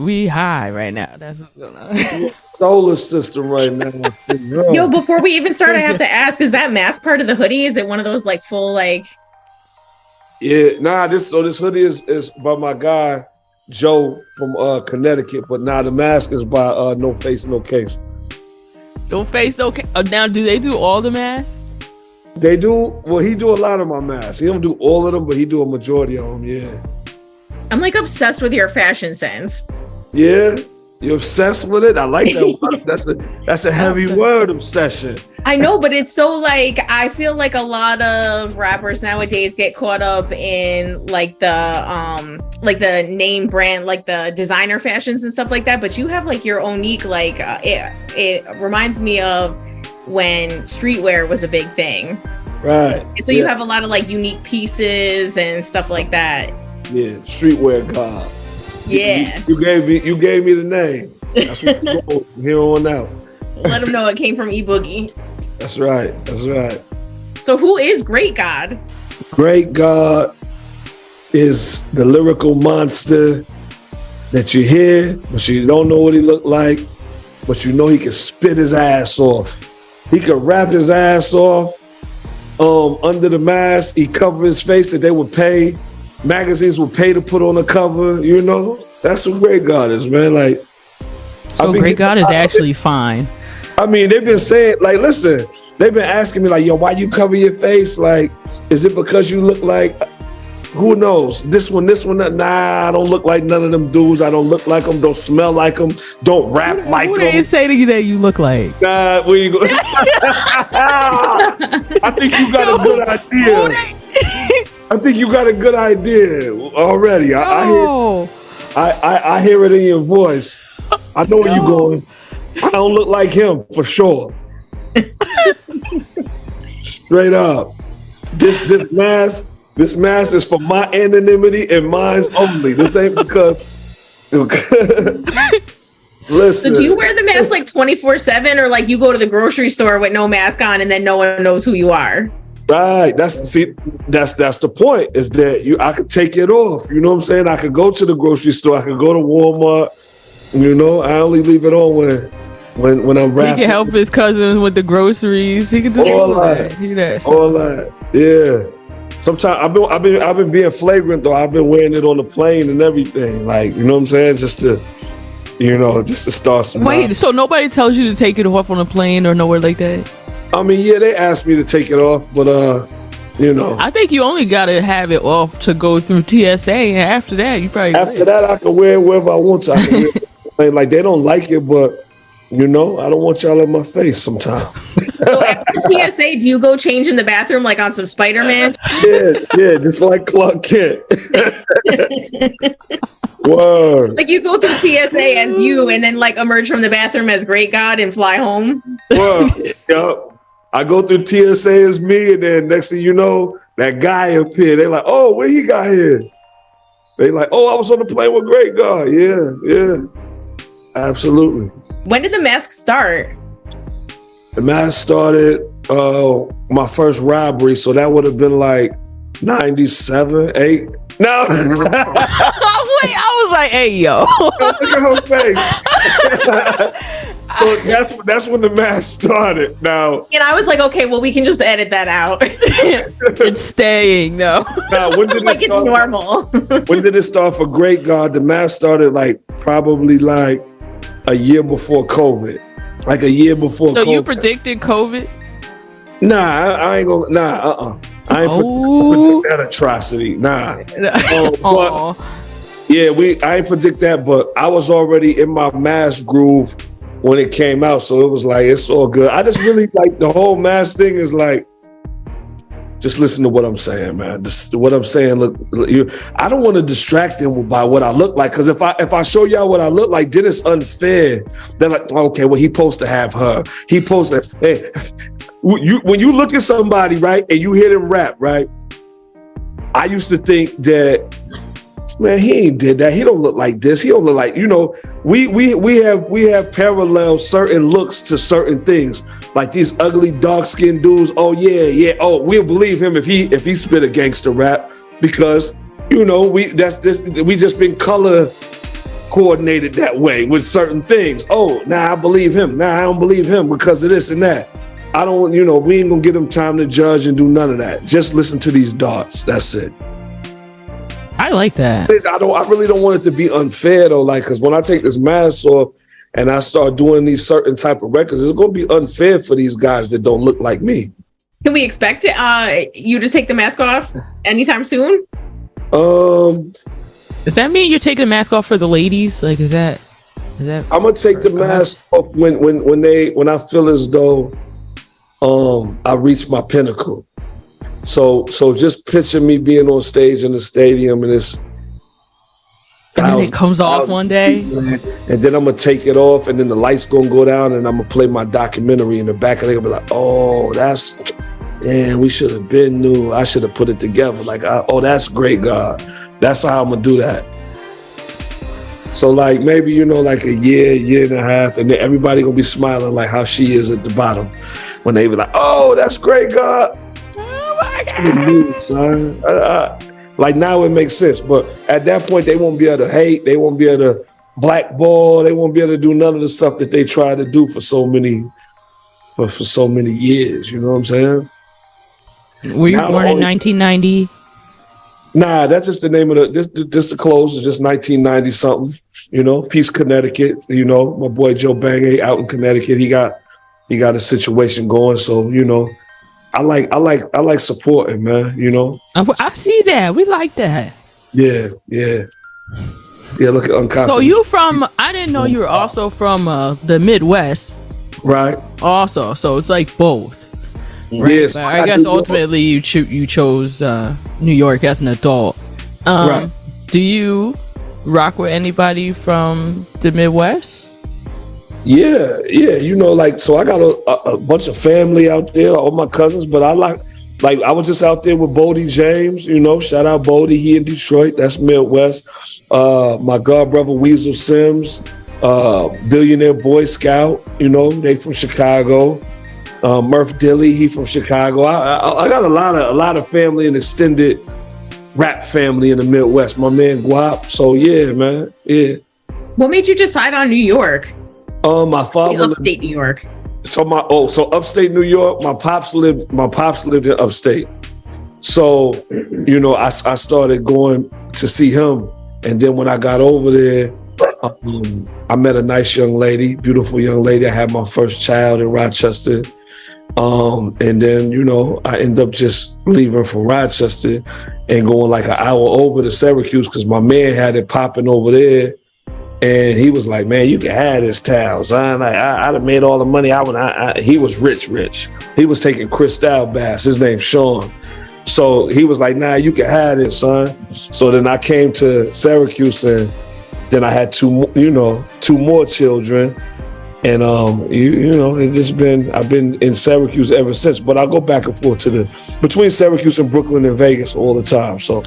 we high right now. That's what's going on. Solar system right now. Yo, before we even start, I have to ask: is that mask part of the hoodie? Is it one of those like full like? Yeah, nah. This hoodie is by my guy Joe from Connecticut, but now the mask is by No Face No Case. No Face No Case. Now, do they do all the masks? They do. Well, he do a lot of my masks. He don't do all of them, but he do a majority of them. Yeah. I'm like obsessed with your fashion sense. Yeah, you're obsessed with it. I like that word. That's a heavy word, obsession. I know, but it's so like I feel like a lot of rappers nowadays get caught up in like the name brand, like the designer fashions and stuff like that. But you have like your own unique, like it reminds me of when streetwear was a big thing. Right. So you have a lot of like unique pieces and stuff like that. Yeah, streetwear god. Yeah. You gave me the name. That's what you go from here on out. Let them know it came from E-Boogie. That's right. So who is Grea8gawd? Grea8gawd is the lyrical monster that you hear, but you don't know what he look like, but you know he can spit his ass off. He could rap his ass off. Under the mask, he covered his face that they would pay. Magazines would pay to put on the cover. You know, that's what Grea8gawd is, man. Like, so Grea8gawd is actually fine. I mean, they've been saying, like, listen, they've been asking me, like, yo, why you cover your face? Like, is it because you look like? Who knows? This one, nah, I don't look like none of them dudes. I don't look like them, don't smell like them, don't rap like them. Who they say to you that you look like? Nah, where you go? I think you got a good idea. I think you got a good idea already. I hear it in your voice. I know where you're going. I don't look like him for sure. Straight up. This mask is for my anonymity and mine's only. This ain't because. Listen. So do you wear the mask like 24/7, or like you go to the grocery store with no mask on and then no one knows who you are? Right. That's the point. Is that I could take it off. You know what I'm saying? I could go to the grocery store. I could go to Walmart. You know, I only leave it on when I'm rapping. He can help his cousin with the groceries. He can do all that. All that. Yeah. Sometimes I've been being flagrant though. I've been wearing it on the plane and everything. Like, you know what I'm saying? Just to start some. Wait, so nobody tells you to take it off on a plane or nowhere like that? I mean, yeah, they asked me to take it off, but you know. I think you only gotta have it off to go through TSA, and after that, you probably. After that, I can wear it wherever I want to. I can wear it. Like, they don't like it, but you know, I don't want y'all in my face sometimes. So after TSA, do you go change in the bathroom like on some Spider-Man? Yeah, just like Clark Kent. Word. Like you go through TSA as you, and then like emerge from the bathroom as Grea8gawd and fly home. Word. Yep. I go through TSA as me, and then next thing you know, that guy appeared. They're like, "Oh, what he got here?" They like, "Oh, I was on the plane with Grea8gawd." Yeah, absolutely. When did the mask start? The mask started my first robbery, so that would have been like 97, 8. No. Wait, I was like, "Hey, yo." Look at her face. So that's when the mask started. Now, and I was like, okay, well, we can just edit that out. It's staying, no. Now, when did like it's normal. When did it start for Grea8gawd? The mask started like probably like a year before COVID. Like a year before COVID. So you predicted COVID? Nah, I ain't gonna. Nah, I ain't predict that atrocity. Nah. But, yeah, I ain't predict that, but I was already in my mask groove when it came out, so it was like, it's all good. I just really like the whole mask thing is like, just listen to what I'm saying, man. What I'm saying, look, I don't want to distract them by what I look like, because if I show y'all what I look like, then it's unfair. They're like, okay, well, he supposed to have her. He supposed to, hey, when you look at somebody, right, and you hear them rap, right, I used to think that, man, he ain't did that. He don't look like this. He don't look like, you know, we have parallel certain looks to certain things. Like these ugly dark-skinned dudes. Oh yeah. Oh, we'll believe him if he spit a gangster rap, because, you know, we just been color coordinated that way with certain things. Oh, now I believe him. Now I don't believe him because of this and that. I don't, we ain't gonna give them time to judge and do none of that. Just listen to these darts. That's it. I like that. I really don't want it to be unfair though. Like, cause when I take this mask off and I start doing these certain type of records, it's gonna be unfair for these guys that don't look like me. Can we expect you to take the mask off anytime soon? Does that mean you're taking the mask off for the ladies? Like, is that? I'm gonna take the mask off when I feel as though I reached my pinnacle. So just picture me being on stage in the stadium and then it comes off one day, and then I'm gonna take it off, and then the lights gonna go down, and I'm gonna play my documentary in the back, and they're gonna be like, "Oh, damn, we should have been new. I should have put it together." Like, that's Grea8gawd. That's how I'm gonna do that. So like maybe like a year and a half, and then everybody gonna be smiling like how she is at the bottom when they be like, "Oh, that's Grea8gawd." Oh my God. Son. Like now it makes sense, but at that point they won't be able to hate, they won't be able to blackball, they won't be able to do none of the stuff that they try to do for so many years. You know what I'm saying? Were you born in 1990? Nah, that's just the name of just the close. It's just 1990 something. Peace, Connecticut. My boy Joe Bangay out in Connecticut. He got a situation going. So I like supporting, man. I see that. We like that. Yeah. Look at Unconscious. So you from? I didn't know you were also from the Midwest. Right. Also, so it's like both. Right? Yes. But I guess ultimately you chose New York as an adult. Right. Do you rock with anybody from the Midwest? Yeah. So I got a bunch of family out there, all my cousins, but I like I was just out there with Bodie James, shout out Bodie, he in Detroit, that's Midwest. My god brother Weasel Sims, billionaire Boy Scout, they from Chicago. Murph Dilly, he from Chicago. I got a lot of family and extended rap family in the Midwest. My man Guap. So yeah, man. Yeah. What made you decide on New York? My father upstate New York. So upstate New York, my pops lived in upstate. So, I started going to see him. And then when I got over there, I met a nice young lady, beautiful young lady. I had my first child in Rochester. And then, I ended up just leaving from Rochester and going like an hour over to Syracuse because my man had it popping over there. And he was like, "Man, you can have this town, son. I'd have made all the money. He was rich. He was taking Cristal baths. His name's Sean. So he was like, "Nah, you can have this, son." So then I came to Syracuse, and then I had two more children. And it's just I've been in Syracuse ever since. But I go back and forth between Syracuse and Brooklyn and Vegas all the time. So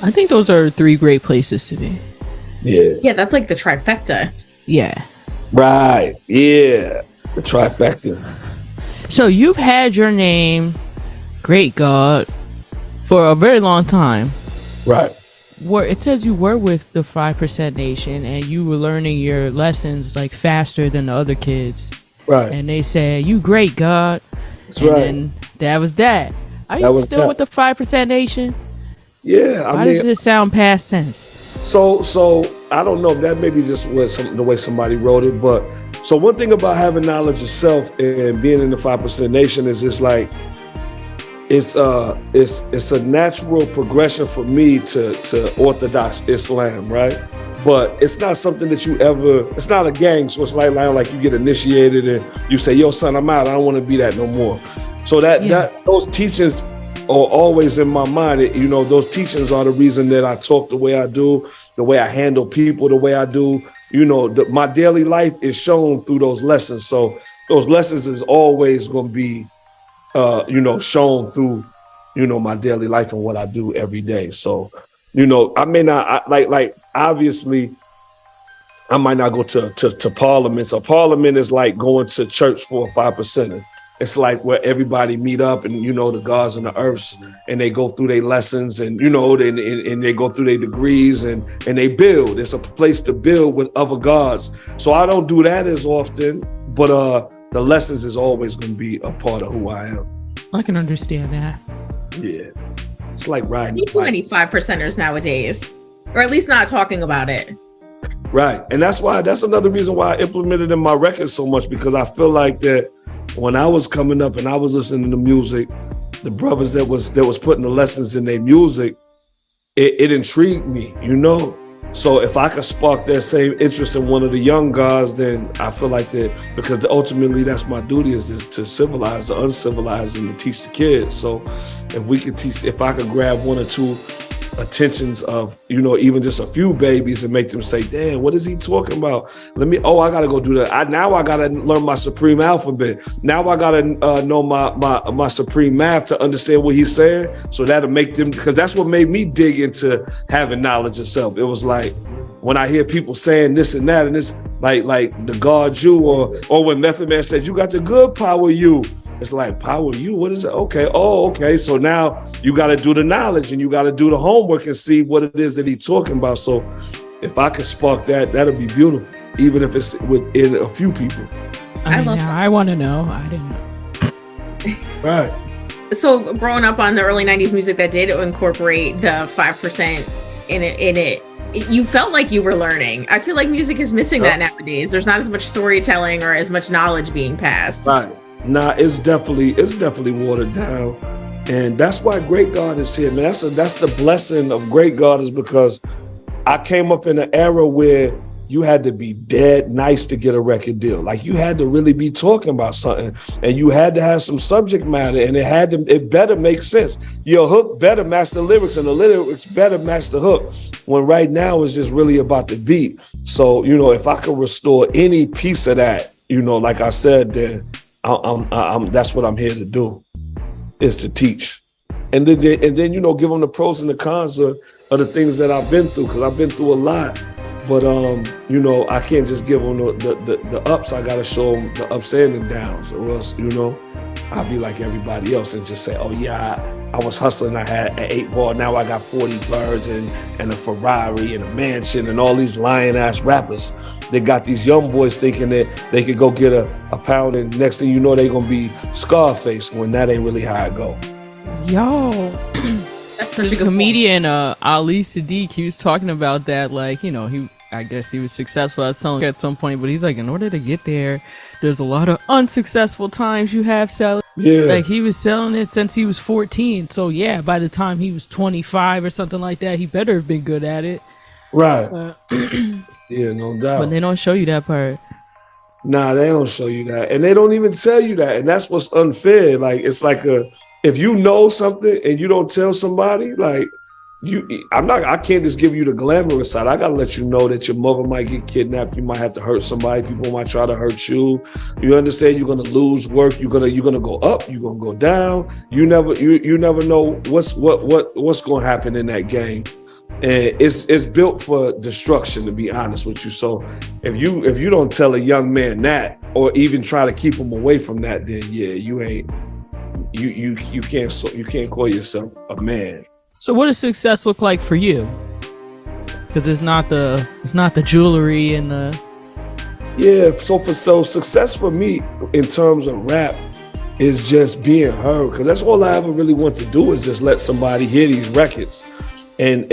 I think those are three great places to be. Yeah, that's like the trifecta. Yeah. Right. Yeah. The trifecta. So you've had your name, Grea8gawd, for a very long time. Right. Where it says you were with the 5% Nation and you were learning your lessons like faster than the other kids. Right. And they said, "You Grea8gawd." That's right. And that was that. Are you still with the 5% Nation? Yeah. Why does it sound past tense? So I don't know if that maybe just was the way somebody wrote it, but so one thing about having knowledge of self and being in the 5% Nation is just like it's a natural progression for me to Orthodox Islam, right? But it's not something that it's not a gang, so it's like you get initiated and you say, "Yo, son, I'm out. I don't want to be that no more." So those teachings are always in my mind. Those teachings are the reason that I talk the way I do, the way I handle people, the way I do. My daily life is shown through those lessons. So those lessons is always going to be, shown through, my daily life and what I do every day. So, I may not obviously I might not go to parliaments. A parliament is like going to church for a 5%. it's like where everybody meet up, and the gods and the earths, and they go through their lessons, and and they go through their degrees, and they build. It's a place to build with other gods. So I don't do that as often, but the lessons is always going to be a part of who I am. I can understand that. Yeah, it's like riding. I see too many 5%ers nowadays, or at least not talking about it. Right, and that's another reason why I implemented in my records so much, because I feel like that when I was coming up and I was listening to music, the brothers that was putting the lessons in their music, it intrigued me, So if I could spark that same interest in one of the young guys, then I feel like that, because ultimately that's my duty, is to civilize the uncivilized and to teach the kids. So if I could grab one or two attentions of, even just a few babies and make them say, damn, what is he talking about? I gotta go do that. Now I gotta learn my supreme alphabet. Now I gotta know my supreme math to understand what he's saying. So that'll make them, because that's what made me dig into having knowledge of self. It was like, when I hear people saying this and that, and this, like the God you, or when Method Man said, you got the good power you. It's like, power you? What is it? Okay. Oh, okay. So now you got to do the knowledge, and you got to do the homework and see what it is that he's talking about. So if I could spark that, that'll be beautiful, even if it's within a few people. I want to know. I didn't know. Right. So growing up on the early 90s music that did incorporate the 5% in it, you felt like you were learning. I feel like music is missing that nowadays. There's not as much storytelling or as much knowledge being passed. Right. Nah, it's definitely watered down, and that's why Grea8gawd is here, man. That's the blessing of Grea8gawd, is because I came up in an era where you had to be dead nice to get a record deal. Like, you had to really be talking about something, and you had to have some subject matter, and it better make sense. Your hook better match the lyrics, and the lyrics better match the hook. When right now it's just really about the beat. So if I could restore any piece of that, like I said, then that's what I'm here to do, is to teach, and then give them the pros and the cons of the things that I've been through, because I've been through a lot. But I can't just give them the ups. I gotta show them the ups and the downs, or else I'll be like everybody else and just say, oh yeah, I was hustling. I had an 8-ball. Now I got 40 birds and a Ferrari and a mansion, and all these lying ass rappers. They got these young boys thinking that they could go get a pound, and next thing you know, they gonna be Scarface, when that ain't really how it go. Yo, that's such a good comedian, Ali Sadiq, he was talking about that, like, I guess he was successful at some point, but he's like, in order to get there's a lot of unsuccessful times you have selling. Yeah. Like, he was selling it since he was 14. So yeah, by the time he was 25 or something like that, he better have been good at it. Right. Yeah, no doubt. But they don't show you that part. Nah, they don't show you that. And they don't even tell you that. And that's what's unfair. Like, it's like if you know something and you don't tell somebody, like, I can't just give you the glamorous side. I gotta let you know that your mother might get kidnapped. You might have to hurt somebody. People might try to hurt you. You understand? You're gonna lose work. You're gonna go up. You're gonna go down. You never know what's gonna happen in that game. And it's built for destruction, to be honest with you. So if you don't tell a young man that, or even try to keep him away from that, then yeah, you can't call yourself a man. So what does success look like for you? Because it's not the jewelry and the. Yeah, so success for me in terms of rap is just being heard, because that's all I ever really want to do, is just let somebody hear these records and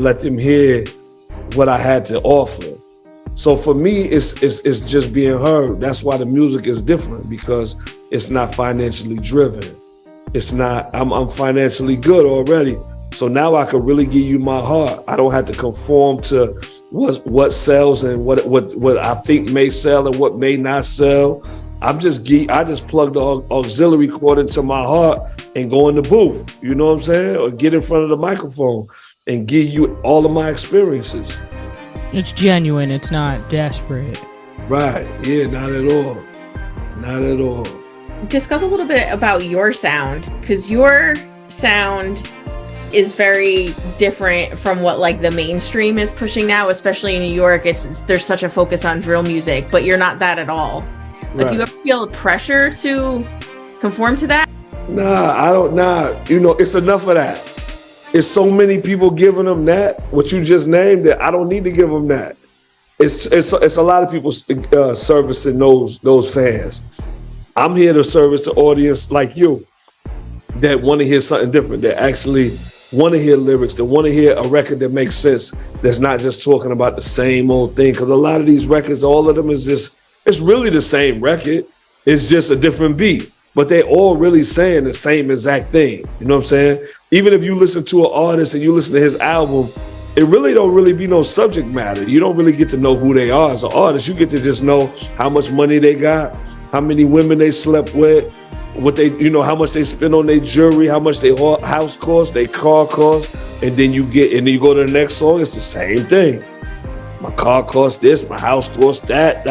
let them hear what I had to offer. So for me, it's just being heard. That's why the music is different, because it's not financially driven. It's not, I'm financially good already. So now I can really give you my heart. I don't have to conform to what sells and what I think may sell and what may not sell. I just plug the auxiliary cord into my heart and go in the booth, you know what I'm saying? Or get in front of the microphone and give you all of my experiences. It's genuine, it's not desperate. Right, yeah, not at all. Not at all. Discuss a little bit about your sound, because your sound is very different from what like the mainstream is pushing now, especially in New York. There's such a focus on drill music, but you're not that at all. Like, do you ever feel pressure to conform to that? Nah, I don't. Nah, you know, it's enough of that. It's so many people giving them that. What you just named it, I don't need to give them that. It's a lot of people servicing those fans. I'm here to service the audience like you that want to hear something different, that actually want to hear lyrics, that want to hear a record that makes sense, that's not just talking about the same old thing. Because a lot of these records, all of them is just, it's really the same record. It's just a different beat. But they all really saying the same exact thing. You know what I'm saying? Even if you listen to an artist and you listen to his album, it really don't really be no subject matter. You don't really get to know who they are as an artist. You get to just know how much money they got, how many women they slept with, what they, you know, how much they spend on their jewelry, how much their house costs, their car costs, and then you go to the next song, it's the same thing. My car costs this, my house costs that,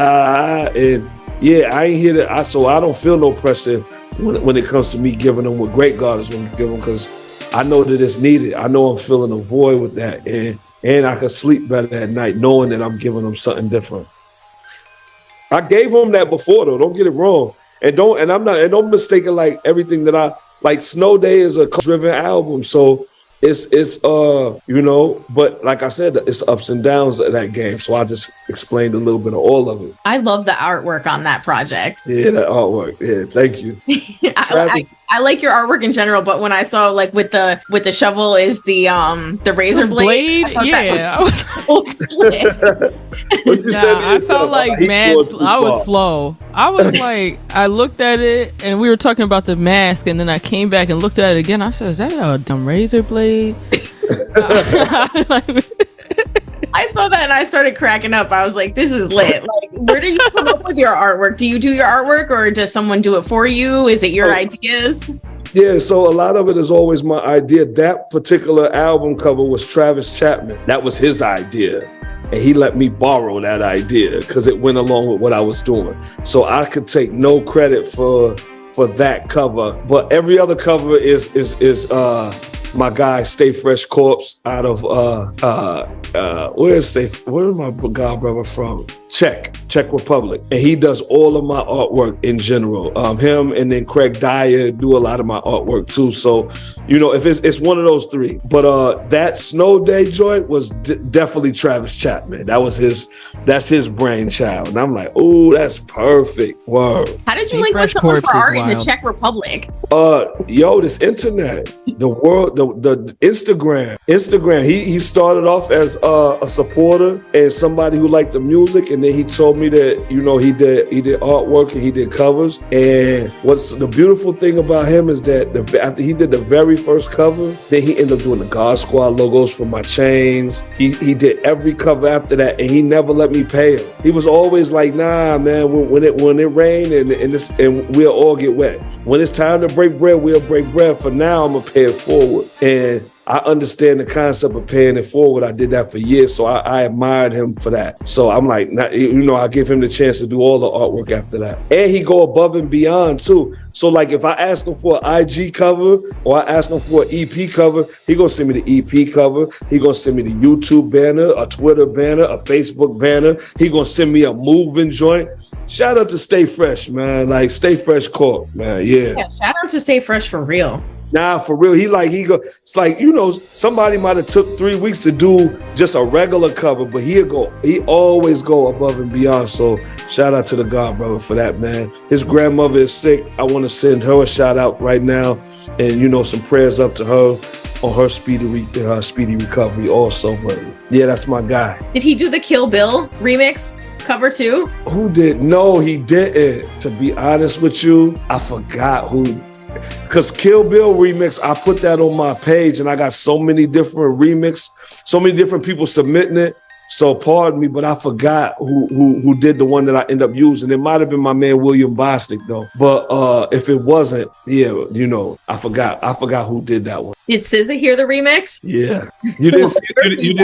and yeah, I ain't here to, so I don't feel no pressure when it comes to me giving them what Grea8gawd is going to give them, because I know that it's needed. I know I'm filling a void with that, and I can sleep better at night knowing that I'm giving them something different. I gave them that before though. Don't get it wrong, and don't mistake it like everything that I like. Snow Day is a driven album, so it's you know, but like I said, it's ups and downs of that game. So I just explained a little bit of all of it. I love the artwork on that project. Yeah, that artwork. Yeah, thank you. I like your artwork in general, but when I saw like with the shovel is the razor blade. Yeah, I was so slick. I felt like mad. I was slow. I was like, I looked at it and we were talking about the mask, and then I came back and looked at it again. I said, "Is that a dumb razor blade?" I saw that and I started cracking up. I was like, "This is lit!" Like, where do you come up with your artwork? Do you do your artwork, or does someone do it for you? Is it your ideas? Yeah, so a lot of it is always my idea. That particular album cover was Travis Chapman. That was his idea. And he let me borrow that idea because it went along with what I was doing. So I could take no credit for that cover. But every other cover is my guy Stay Fresh Corpse out of where's my god brother from? Czech Republic. And he does all of my artwork in general. Him and then Craig Dyer do a lot of my artwork too. So, you know, if it's one of those three. But that Snow Day joint was definitely Travis Chapman. That's his brainchild. And I'm like, oh, that's perfect. Word. How did you link with someone for art in the Czech Republic? This internet, the world, the Instagram. He started off as a supporter and somebody who liked the music, and then he told me that, you know, he did artwork and he did covers. And what's the beautiful thing about him is that after he did the very first cover, then he ended up doing the God Squad logos for my chains. He did every cover after that, and he never let me pay him. He was always like, nah, man, when it rain and we'll all get wet. When it's time to break bread, we'll break bread. For now, I'm gonna pay it forward. And I understand the concept of paying it forward. I did that for years, so I admired him for that. So I'm like, I give him the chance to do all the artwork after that. And he go above and beyond too. So like if I ask him for an IG cover or I ask him for an EP cover, he gonna send me the EP cover. He gonna send me the YouTube banner, a Twitter banner, a Facebook banner. He gonna send me a moving joint. Shout out to Stay Fresh, man. Like Stay Fresh Corp, man. Yeah. Shout out to Stay Fresh for real. Nah, for real. It's like, you know, somebody might have took 3 weeks to do just a regular cover, but he always go above and beyond. So shout out to the God brother for that, man. His grandmother is sick. I want to send her a shout out right now, and, you know, some prayers up to her on her speedy recovery also. But yeah, that's my guy. Did he do the Kill Bill remix cover too? Who did? No, he didn't. To be honest with you, I forgot who. Because Kill Bill remix, I put that on my page and I got so many different so many different people submitting it. So pardon me, but I forgot who did the one that I end up using. It might have been my man William Bostic though. But if it wasn't, yeah, you know, I forgot who did that one. Did SZA hear the remix? Yeah. You didn't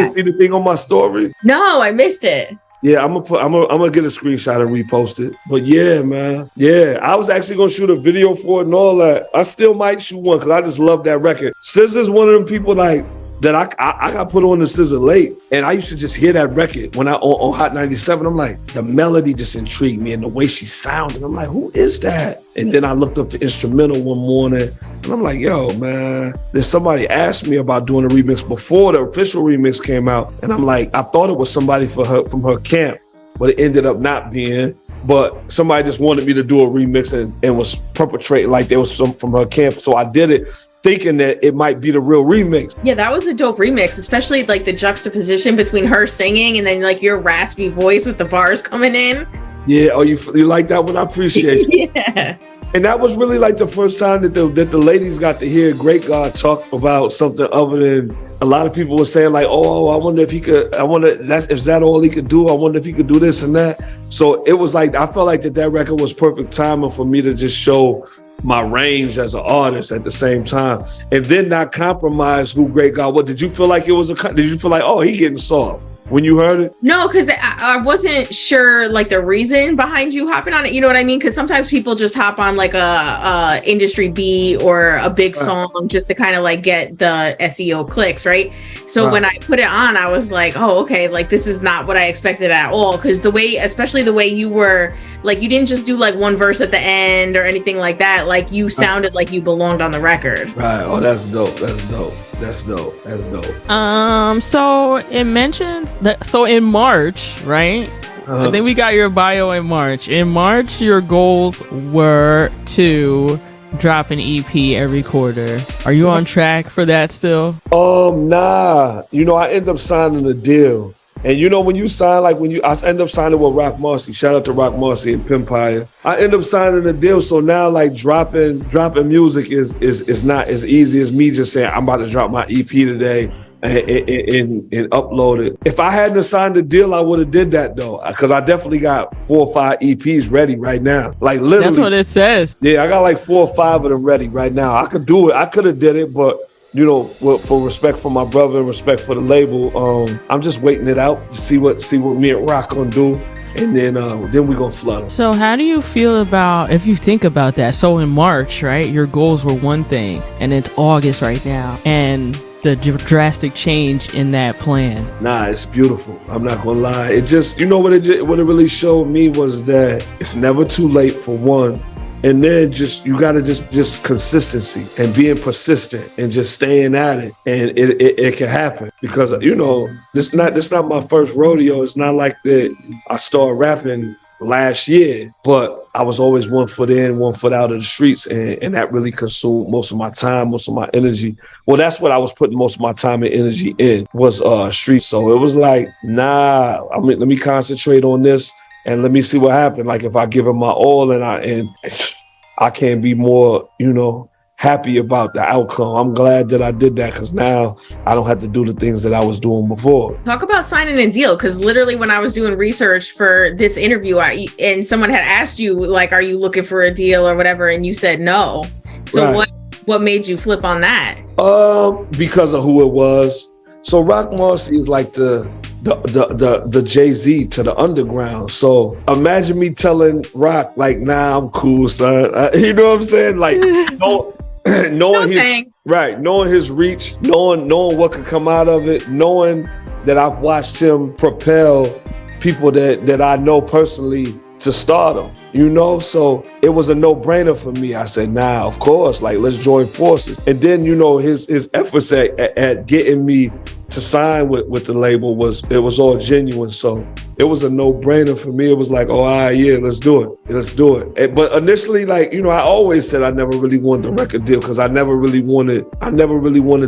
see the thing on my story? No, I missed it. Yeah, I'm gonna get a screenshot and repost it. But yeah, man. Yeah, I was actually gonna shoot a video for it and all that. I still might shoot one because I just love that record. SZA's one of them people like that that I got put on the scissor late, and I used to just hear that record when I on Hot 97. I'm like, the melody just intrigued me and the way she sounded. I'm like, who is that? And then I looked up the instrumental one morning, and I'm like, yo, man, there's somebody asked me about doing a remix before the official remix came out, and I'm like, I thought it was somebody from her camp, but it ended up not being. But somebody just wanted me to do a remix and was perpetrating like there was some from her camp, so I did it, thinking that it might be the real remix. Yeah, that was a dope remix, especially like the juxtaposition between her singing and then like your raspy voice with the bars coming in. Yeah, oh, you like that one? I appreciate it. Yeah. And that was really like the first time that the ladies got to hear Grea8gawd talk about something other than a lot of people were saying like, oh, I wonder if he could, is that all he could do? I wonder if he could do this and that. So it was like, I felt like that record was perfect timing for me to just show my range as an artist at the same time, and then not compromise who Grea8gawd was. Did you feel like did you feel like, oh, he getting soft when you heard it? No, because I wasn't sure like the reason behind you hopping on it. You know what I mean? Because sometimes people just hop on like a industry beat or a big song just to kind of like get the SEO clicks, right? So when I put it on, I was like, oh, okay, like this is not what I expected at all. Because especially the way you were, like you didn't just do like one verse at the end or anything like that. Like you sounded like you belonged on the record. Right. Oh, that's dope. That's dope. That's dope. So it mentions that. So in March, right? I think we got your bio in March. In March, your goals were to drop an EP every quarter. Are you on track for that still? Nah. I end up signing a deal. And when you sign, like I end up signing with Rock Marcy. Shout out to Rock Marcy and Pimpire. I end up signing a deal, so now like dropping music is not as easy as me just saying I'm about to drop my EP today and upload it. If I hadn't signed the deal, I would have did that though, because I definitely got 4 or 5 EPs ready right now. Like literally, that's what it says. Yeah, I got like 4 or 5 of them ready right now. I could do it. I could have did it, but. For respect for my brother and respect for the label, I'm just waiting it out to see what me and Rock gonna do, and then we gonna flood them. So how do you feel about, if you think about that? So in March, right, your goals were one thing, and it's August right now, and the drastic change in that plan. Nah, it's beautiful. I'm not gonna lie. It just, what it really showed me was that it's never too late for one. And then you gotta just consistency and being persistent and just staying at it, and it can happen, because this not my first rodeo. It's not like that I started rapping last year, but I was always 1 foot in, 1 foot out of the streets, and that really consumed most of my time, most of my energy. Well, that's what I was putting most of my time and energy in, was streets. So it was like, nah, let me concentrate on this. And let me see what happened. Like if I give it my all and I can't be more, happy about the outcome. I'm glad that I did that, because now I don't have to do the things that I was doing before. Talk about signing a deal, because literally when I was doing research for this interview, and someone had asked you, like, are you looking for a deal or whatever? And you said no. So right. What made you flip on that? Because of who it was. So Rock Marcy is like the Jay-Z to the underground. So imagine me telling Rock, like, nah, I'm cool, son. You know what I'm saying? Like, knowing his reach, knowing what could come out of it, knowing that I've watched him propel people that I know personally to stardom, so it was a no-brainer for me. I said, nah, of course, like, let's join forces. And then, his efforts at getting me to sign with the label was all genuine. So it was a no-brainer for me. It was like, oh, all right, yeah, let's do it. But initially, like, I always said I never really wanted the record deal, because I never really wanted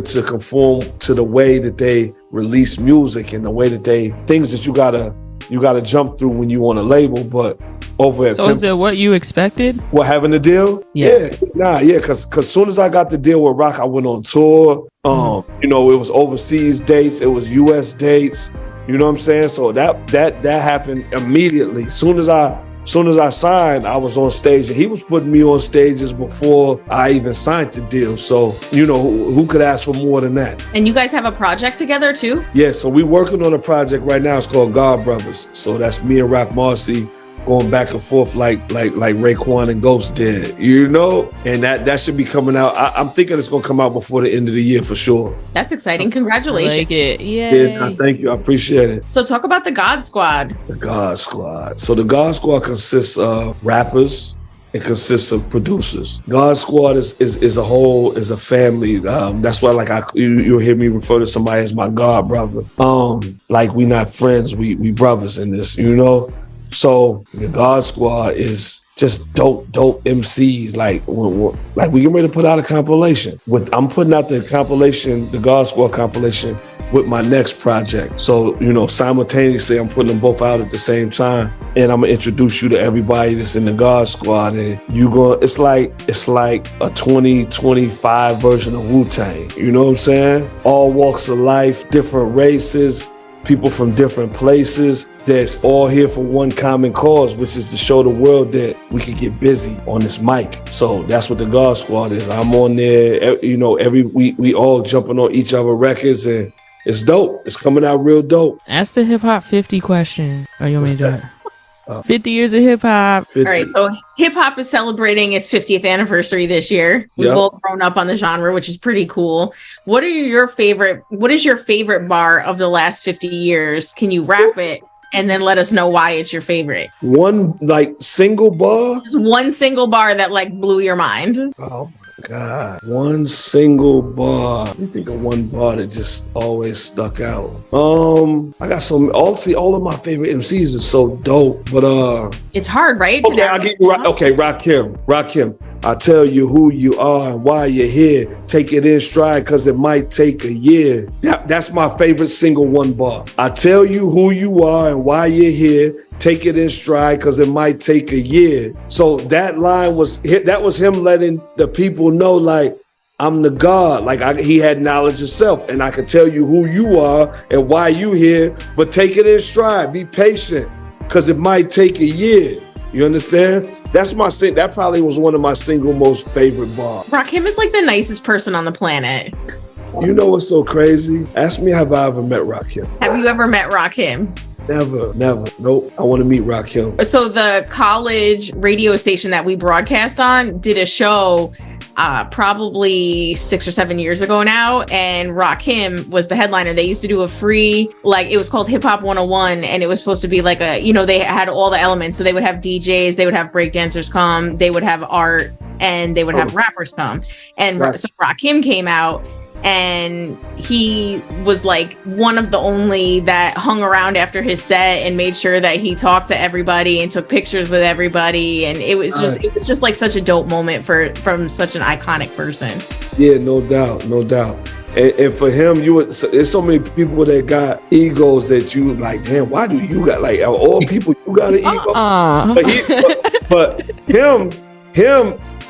to conform to the way that they release music and the way that things that you gotta jump through when you on a label. But over at is it what you expected? What, having the deal? Yeah. Because soon as I got the deal with Rock, I went on tour. It was overseas dates, it was US dates. You know what I'm saying? So that happened immediately. Soon as I signed, I was on stage, and he was putting me on stages before I even signed the deal. So, who could ask for more than that? And you guys have a project together too? Yeah, so we're working on a project right now. It's called God Brothers. So that's me and Rock Marcy going back and forth like Raekwon and Ghost did, you know, and that should be coming out. I'm thinking it's gonna come out before the end of the year for sure. That's exciting. Congratulations. Like it. Yeah, thank you. I appreciate it. So talk about the God Squad. The God Squad. So the God Squad consists of rappers. It consists of producers. God Squad is a whole, is a family. That's why, like, you'll hear me refer to somebody as my God brother. Like, we not friends, we brothers in this, you know. So the God Squad is just dope MCs. Like we get ready to put out a compilation. I'm putting out the compilation, the God Squad compilation, with my next project. So, you know, simultaneously, I'm putting them both out at the same time. And I'm gonna introduce you to everybody that's in the God Squad. And it's like a 2025 version of Wu-Tang. You know what I'm saying? All walks of life, different races, people from different places that's all here for one common cause, which is to show the world that we can get busy on this mic. So that's what the God Squad is. I'm on there, you know, every week we all jumping on each other records, and it's dope. It's coming out real dope. Ask the hip hop 50 question. Or you want me to do it? 50 years of hip hop. All right, so hip hop is celebrating its 50th anniversary this year. We've all grown up on the genre, which is pretty cool. What is your favorite bar of the last 50 years? Can you rap it? And then let us know why it's your favorite. One like single bar? Just one single bar that like blew your mind. Oh my God. One single bar. Let me think of one bar that just always stuck out. I got all of my favorite MCs are so dope, but it's hard, right? Okay, I'll get you right. Okay, Rakim. I tell you who you are and why you're here. Take it in stride, cause it might take a year. That's my favorite single one bar. I tell you who you are and why you're here. Take it in stride, cause it might take a year. So that line was him letting the people know, like, I'm the God. Like, he had knowledge of self, and I can tell you who you are and why you here. But take it in stride. Be patient, cause it might take a year. You understand? That probably was one of my single most favorite bars. Rakim is like the nicest person on the planet. You know what's so crazy? Ask me, have I ever met Rakim? Have you ever met Rakim? Never. Nope. I want to meet Rakim. So the college radio station that we broadcast on did a show probably 6 or 7 years ago now, and Rakim was the headliner. They used to do a free, like, it was called Hip Hop 101, and it was supposed to be like a, you know, they had all the elements. So they would have DJs, they would have breakdancers come, they would have art, and they would have rappers come. And so Rakim came out, and he was like one of the only that hung around after his set and made sure that he talked to everybody and took pictures with everybody, and it was just like such a dope moment from such an iconic person. Yeah, no doubt. And for him, there's so many people that got egos that you like, damn, why do you got, like, all people, you got an ego? But him,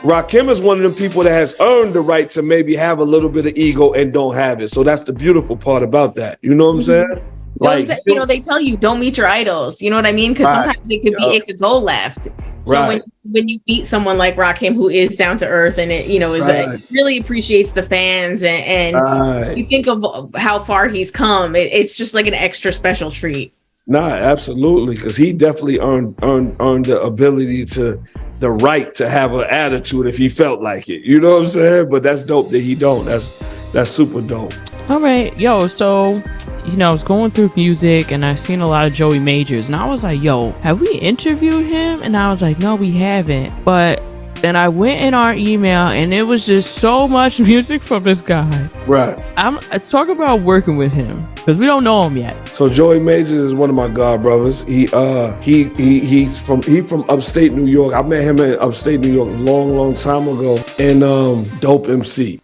Rakim is one of them people that has earned the right to maybe have a little bit of ego and don't have it. So that's the beautiful part about that. You know what I'm saying? Like, you know, they tell you don't meet your idols. You know what I mean? Because sometimes it could go left. So when you meet someone like Rakim, who is down to earth and it, you know, really appreciates the fans, and you think of how far he's come, it's just like an extra special treat. Nah, absolutely, because he definitely earned the ability the right to have an attitude if he felt like it. You know what I'm saying? But that's dope that he don't. That's super dope. All right, yo, so, you know, I was going through music and I seen a lot of Joey Majors, and I was like, yo, have we interviewed him? And I was like, no, we haven't. But then I went in our email and it was just so much music from this guy. Right. Let's talk about working with him, because we don't know him yet. So Joey Majors is one of my God brothers. He's from upstate New York. I met him in upstate New York a long time ago. And dope MC,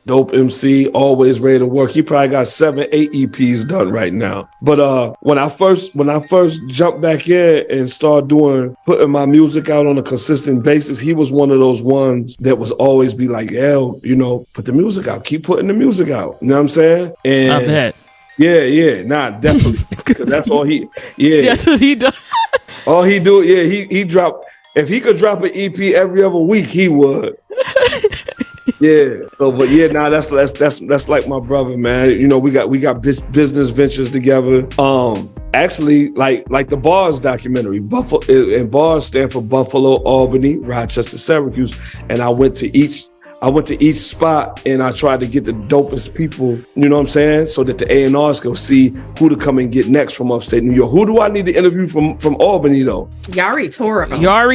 always ready to work. He probably got 7-8 EPs done right now. But when I first jumped back in and started putting my music out on a consistent basis, he was one of those ones that was always be like, "Yo, you know, put the music out, keep putting the music out." You know what I'm saying? And I bet. Yeah, nah, definitely. That's all he. Yeah, that's what he does. All he do. Yeah, he drop. If he could drop an EP every other week, he would. Yeah. So, but yeah, nah, that's like my brother, man. You know, we got business ventures together. Actually, like the Bars documentary, Buffalo, and Bars stand for Buffalo, Albany, Rochester, Syracuse, and I went to each spot and I tried to get the dopest people, you know what I'm saying? So that the A&Rs can see who to come and get next from upstate New York. Who do I need to interview from Albany though? Yari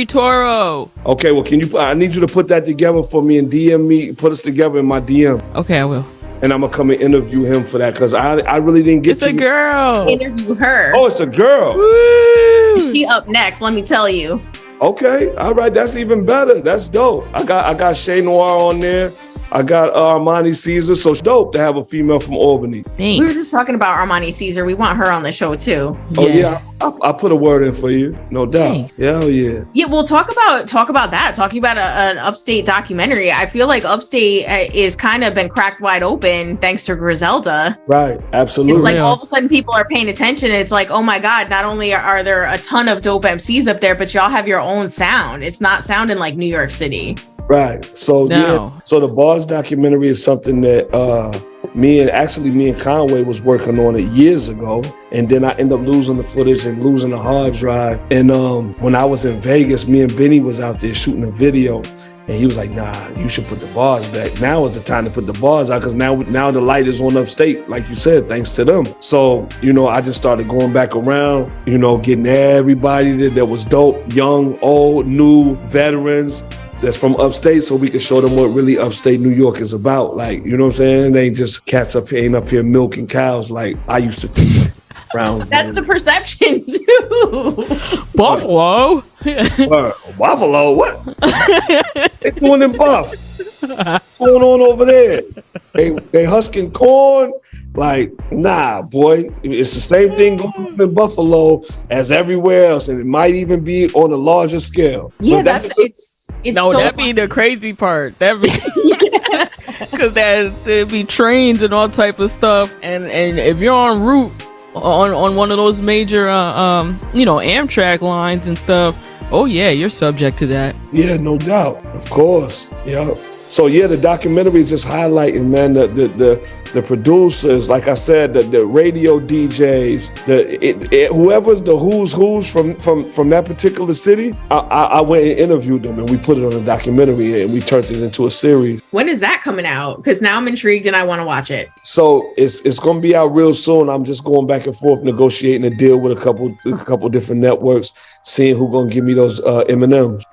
Toro. Okay, well, I need you to put that together for me and DM me, put us together in my DM. Okay, I will. And I'm gonna come and interview him for that because I really didn't get It's a girl. Interview her. Oh, it's a girl. Woo! She up next, let me tell you. Okay, all right, that's even better. That's dope. I got Shay Noir on there. I got Armani Caesar, so it's dope to have a female from Albany. Thanks. We were just talking about Armani Caesar. We want her on the show too. Oh yeah, I put a word in for you, no doubt. Hell yeah. Yeah, we'll talk about that. Talking about an upstate documentary. I feel like upstate is kind of been cracked wide open thanks to Griselda. Right, absolutely. It's like all of a sudden people are paying attention. It's like, oh my God, not only are there a ton of dope MCs up there, but y'all have your own sound. It's not sounding like New York City. Right. So so the Bars documentary is something that me and Conway was working on it years ago, and then I ended up losing the footage and losing the hard drive. And when I was in Vegas, me and Benny was out there shooting a video, and he was like, "Nah, you should put the Bars back. Now is the time to put the Bars out because now the light is on upstate, like you said, thanks to them." So I just started going back around, getting everybody that was dope, young, old, new, veterans. That's from upstate, so we can show them what really upstate New York is about. Like, you know what I'm saying? They ain't just cats up here milking cows like I used to think. That's the perception too. Buffalo. Buffalo? What? They doing in Buff? What's going on over there? They husking corn? Like, nah, boy. It's the same thing going on in Buffalo as everywhere else, and it might even be on a larger scale. Yeah, it's no, so that'd be the crazy part. That'd be because there'd be trains and all type of stuff, and if you're en route on one of those major Amtrak lines and stuff, oh yeah, you're subject to that. Yeah, no doubt, of course. Yeah. So yeah, the documentary is just highlighting, man, the producers, like I said, the radio DJs, whoever's the who's from that particular city. I went and interviewed them, and we put it on a documentary, and we turned it into a series. When is that coming out? Because now I'm intrigued and I want to watch it. So it's going to be out real soon. I'm just going back and forth negotiating a deal with a couple different networks, seeing who gonna give me those M&Ms.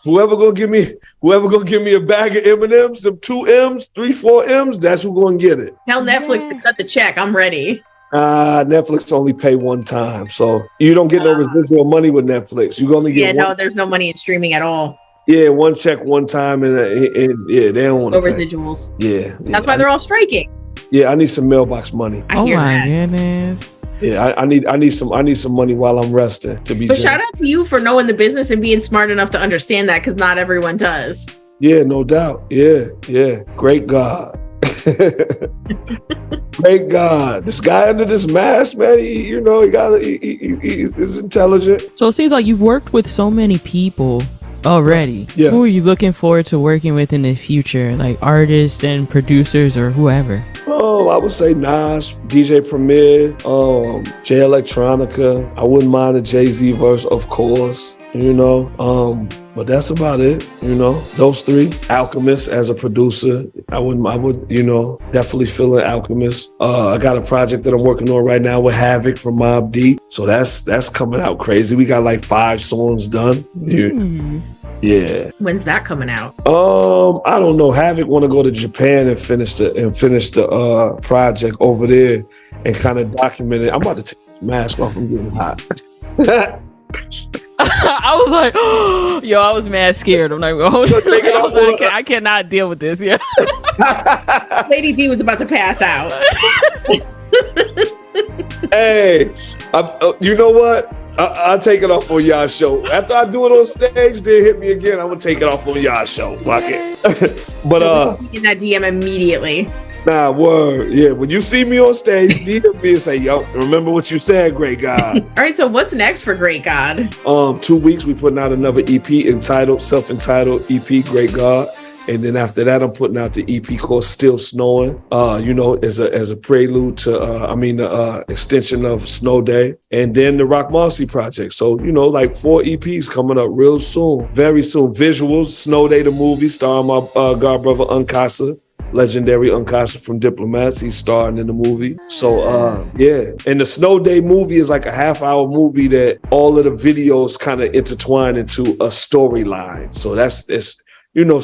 Whoever gonna give me a bag of M&Ms, them 2 M's, 3, 4 M's, that's who gonna get it. Tell Netflix to cut the check. I'm ready. Netflix only pay one time, so you don't get no residual money with Netflix. You only get there's no money in streaming at all. Yeah, one check, one time, and they don't want no residuals. Yeah, that's why they're all striking. Yeah, I need some mailbox money. I hear that. Goodness. Yeah, I need some money while I'm resting to be. But shout out to you for knowing the business and being smart enough to understand that, because not everyone does. Yeah, no doubt. Yeah. Great God. Great God. This guy under this mask, man, he's intelligent. So it seems like you've worked with so many people already. Yeah. Who are you looking forward to working with in the future? Like artists and producers or whoever? I would say Nas, DJ Premier, Jay Electronica. I wouldn't mind a Jay-Z verse, of course, but that's about it, those 3. Alchemist as a producer. I would, definitely feel an Alchemist. I got a project that I'm working on right now with Havoc from Mobb Deep. So that's coming out crazy. We got like 5 songs done. Yeah. When's that coming out? I don't know. Havoc want to go to Japan and finish the project over there and kind of document it. I'm about to take this mask off. I'm getting hot. I was like, yo, I was mad scared. I'm like, I cannot deal with this. Yeah. Lady D was about to pass out. Hey, you know what? I'll take it off on y'all show. After I do it on stage, then hit me again. I'm gonna take it off on y'all show. Fuck it. But in that DM immediately. Nah, word. Yeah, when you see me on stage, DM me and say, yo, remember what you said, Grea8gawd. All right, so what's next for Grea8gawd? 2 weeks, we putting out another EP self-entitled EP, Grea8gawd. And then after that, I'm putting out the EP called Still Snowing, as a prelude to, extension of Snow Day. And then the Rock Marcy project. So, like 4 EPs coming up real soon, very soon. Visuals, Snow Day, the movie, starring my god brother Unkasa. Legendary Unkasa from Diplomats. He's starring in the movie. So, yeah. And the Snow Day movie is like a half-hour movie that all of the videos kind of intertwine into a storyline. So it's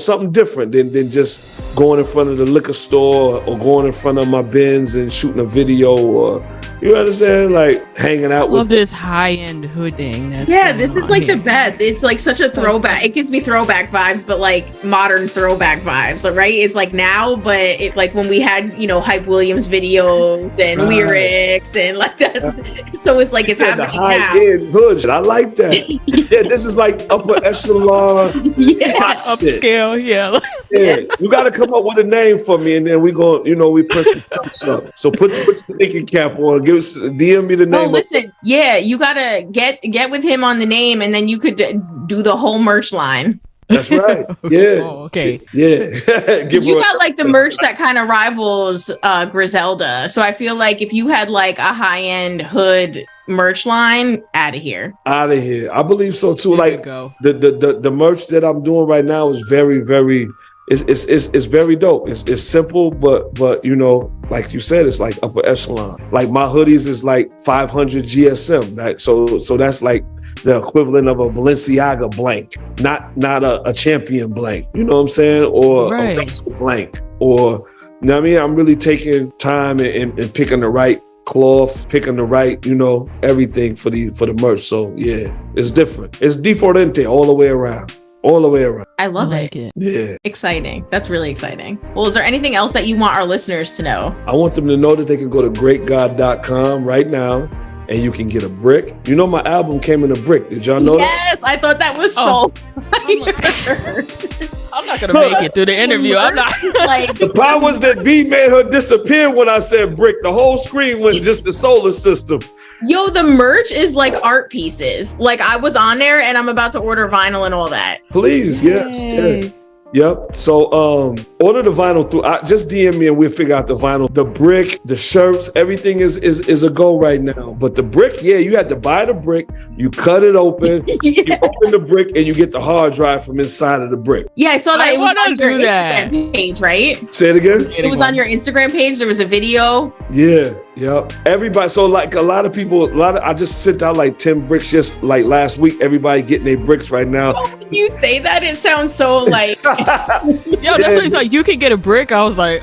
something different than just going in front of the liquor store or going in front of my Benz and shooting a video or, you understand? Like hanging out with this high-end hooding. This is like the best. It's like such a throwback. It gives me throwback vibes, but like modern throwback vibes, right? It's like now, but it like when we had, Hype Williams videos and lyrics and like that. So it's like it's happening the high-end hood. I like that. Yeah, this is like upper echelon. Upscale, yeah. You got to come up with a name for me, and then we go, we press the thumbs up. So put your thinking cap on. DM me the name. Oh, listen, you gotta get with him on the name, and then you could do the whole merch line. That's right. Yeah. Oh, okay. Yeah. You got like the merch that kind of rivals Griselda. So I feel like if you had like a high-end hood merch line, out of here. I believe so too. There like the merch that I'm doing right now is very, very. It's very dope. It's simple, but like you said, it's like upper echelon. Like my hoodies is like 500 GSM, right? So that's like the equivalent of a Balenciaga blank, not a champion blank. You know what I'm saying? Or a Russell blank. Or you know what I mean? I'm really taking time and picking the right cloth, picking the right, everything for the merch. So yeah, it's different. It's differente all the way around. All the way around. I love it. Yeah. Exciting. That's really exciting. Well, is there anything else that you want our listeners to know? I want them to know that they can go to Grea8gawd.com right now and you can get a brick. My album came in a brick. Did y'all know that? Yes, I thought that was so I'm not going to make it through the interview. I'm not. The problem was that B made her disappear when I said brick. The whole screen was just the solar system. Yo, the merch is like art pieces. Like I was on there and I'm about to order vinyl and all that. Please, yes. Yeah. Yep. So order the vinyl through. Just DM me and we'll figure out the vinyl. The brick, the shirts, everything is a go right now. But the brick, you had to buy the brick. You cut it open. You open the brick and you get the hard drive from inside of the brick. Yeah, I saw that. It was on your Instagram page, right? Say it again. It was on your Instagram page. There was a video. Yeah. Yep. Everybody. So like a lot of people, I just sent out like 10 bricks just like last week. Everybody getting their bricks right now. Oh, when you say that, it sounds so like. Yo, that's what he's like. You can get a brick. I was like,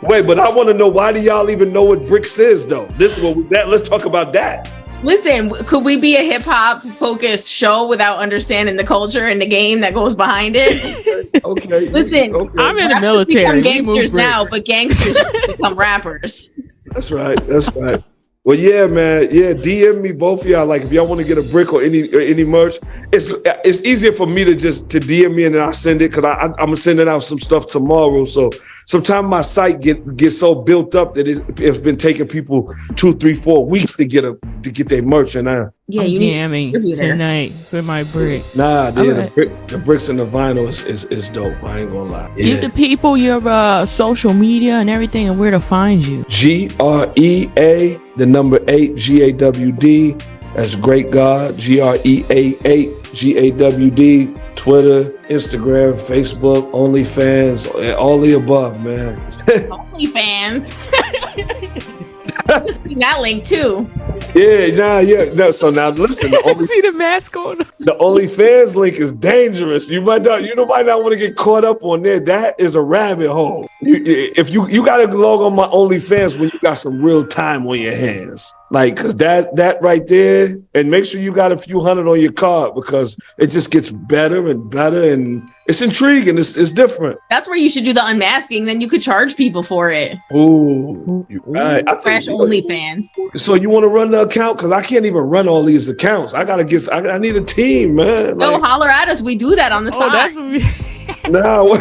Wait, but I want to know, why do y'all even know what bricks is though? Let's talk about that. Listen, could we be a hip hop focused show without understanding the culture and the game that goes behind it? Okay. Listen, I'm in the military. Become gangsters now, but gangsters become rappers. That's right. Well, yeah, man. Yeah, DM me, both of y'all. Like, if y'all want to get a brick or any merch, it's easier for me to DM me and then I'll send it, because I'm sending out some stuff tomorrow. So sometimes my site gets so built up that it's been taking people 2, 3, 4 weeks to get their merch. And I'm DMing tonight for my brick. Nah, the bricks and the vinyl is dope. I ain't gonna lie. Yeah. Give the people your social media and everything and where to find you. Grea, the number 8, Gawd. That's Grea8gawd, Grea8 Gawd. Twitter, Instagram, Facebook, OnlyFans, all the above, man. OnlyFans. I've seen that link too. No. So now listen, See the mask on. The OnlyFans link is dangerous. You might not want to get caught up on there. That is a rabbit hole. You got to log on my OnlyFans when you got some real time on your hands. Like, cause that right there, and make sure you got a few hundred on your card, because it just gets better and better, and it's intriguing. It's different. That's where you should do the unmasking. Then you could charge people for it. Ooh, you're right. Fresh OnlyFans. So you want to run the account? Because I can't even run all these accounts. I need a team, man. No, holler at us. We do that on the side. No.